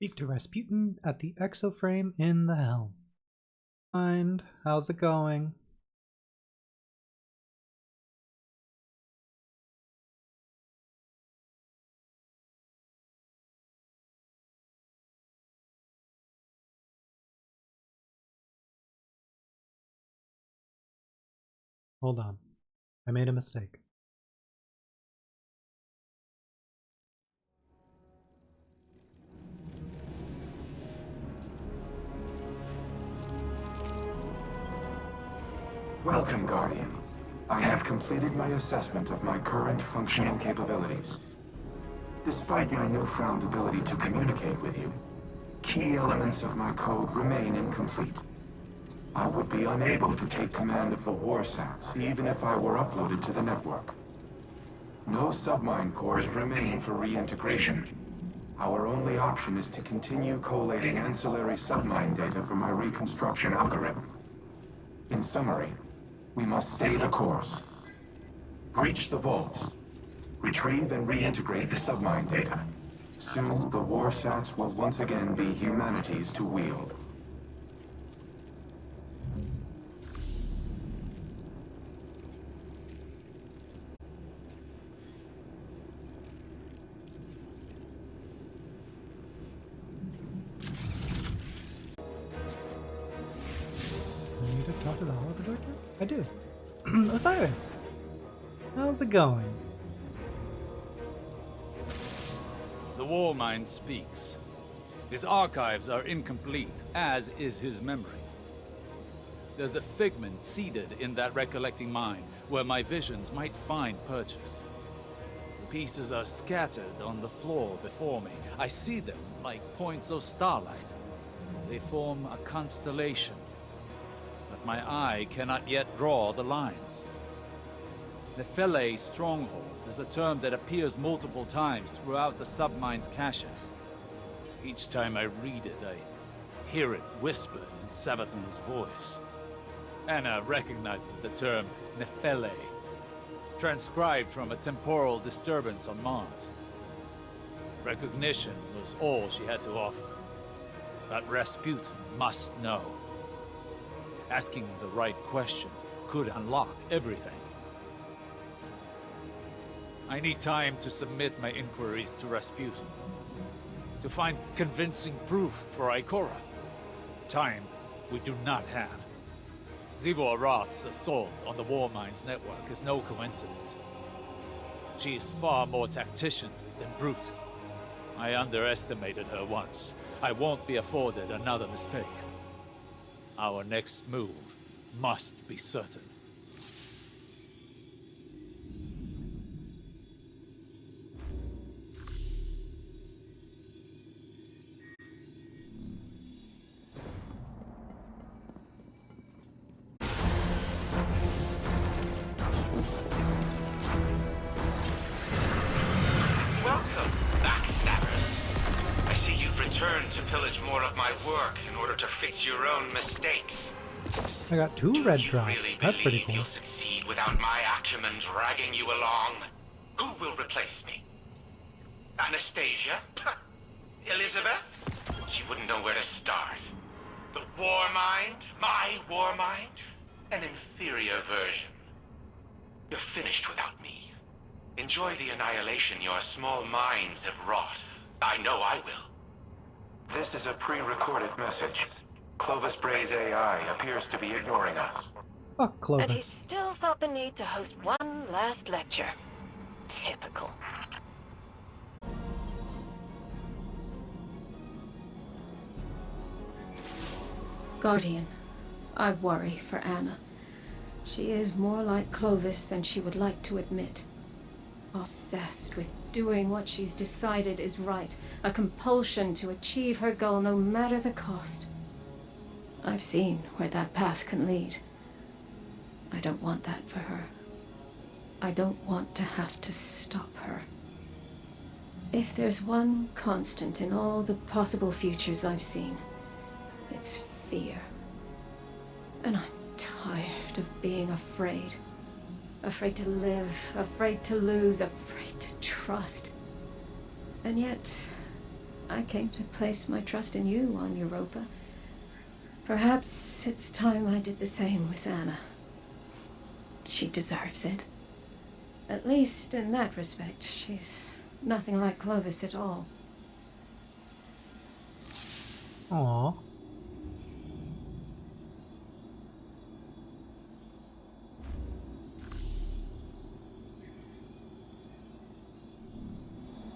Speak to Rasputin at the exoframe in the helm. Mind, how's it going? Hold on. I made a mistake. Welcome, Guardian. I have completed my assessment of my current functional capabilities. Despite my newfound ability to communicate with you, key elements of my code remain incomplete. I would be unable to take command of the Warsats, even if I were uploaded to the network. No submind cores remain for reintegration. Our only option is to continue collating ancillary submind data for my reconstruction algorithm. In summary, we must stay the course. Breach the vaults. Retrieve and reintegrate the submind data. Soon, the Warsats will once again be humanity's to wield. You need to talk to the holodeck? I do. Osiris, how's it going? The War Mind speaks. His archives are incomplete, as is his memory. There's a figment seeded in that recollecting mind, where my visions might find purchase. The pieces are scattered on the floor before me. I see them like points of starlight. They form a constellation, but my eye cannot yet draw the lines. Nephele Stronghold is a term that appears multiple times throughout the submind's caches. Each time I read it, I hear it whispered in Savathun's voice. Ana recognizes the term Nephele, transcribed from a temporal disturbance on Mars. Recognition was all she had to offer. But Rasputin must know. Asking the right question could unlock everything. I need time to submit my inquiries to Rasputin, to find convincing proof for Ikora. Time we do not have. Zivor Roth's assault on the War Minds network is no coincidence. She is far more tactician than brute. I underestimated her once. I won't be afforded another mistake. Our next move must be certain. Welcome, backstabbers. I see you've returned to pillage more of my work in order to fix your own mistakes. I got two red drops. Really That's pretty believe cool. you'll succeed without my acumen dragging you along? Who will replace me? Anastasia? Elizabeth? She wouldn't know where to start. The War Mind? My War Mind? An inferior version. You're finished without me. Enjoy the annihilation your small minds have wrought. I know I will. This is a pre-recorded message. Clovis Bray's AI appears to be ignoring us. Fuck And he Clovis. still felt the need to host one last lecture. Typical. Guardian, I worry for Ana. She is more like Clovis than she would like to admit. Obsessed with doing what she's decided is right, a compulsion to achieve her goal no matter the cost. I've seen where that path can lead. I don't want that for her. I don't want to have to stop her. If there's one constant in all the possible futures I've seen, it's fear. And I'm tired of being afraid. Afraid to live, afraid to lose, afraid to trust. And yet, I came to place my trust in you on Europa. Perhaps it's time I did the same with Ana. She deserves it. At least in that respect, she's nothing like Clovis at all. Aww.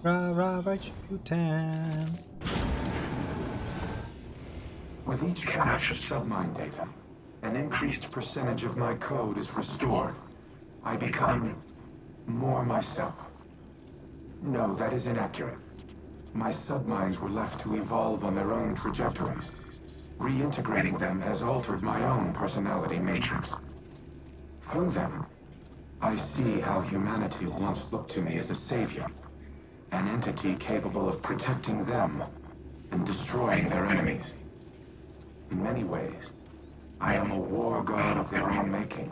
Rasputin. With each cache of submine data, an increased percentage of my code is restored. I become more myself. No, that is inaccurate. My submines were left to evolve on their own trajectories. Reintegrating them has altered my own personality matrix. Through them, I see how humanity once looked to me as a savior. An entity capable of protecting them and destroying their enemies. In many ways, I am a war god of their own making.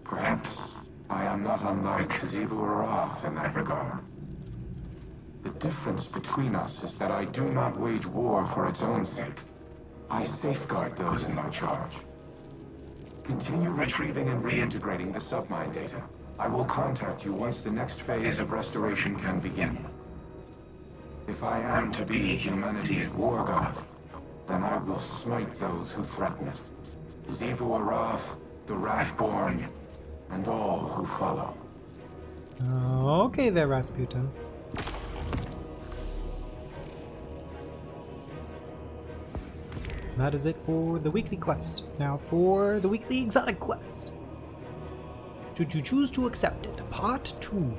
Perhaps I am not unlike Vtuber in that regard. The difference between us is that I do not wage war for its own sake. I safeguard those in my charge. Continue retrieving and reintegrating the submine data. I will contact you once the next phase of restoration can begin. If I am to be humanity's war god, then I will smite those who threaten it. Vtuber, the Wrathborn, and all who follow. Okay there, Rasputin. That is it for the weekly quest. Now for the weekly exotic quest. Should you choose to accept it, part 2.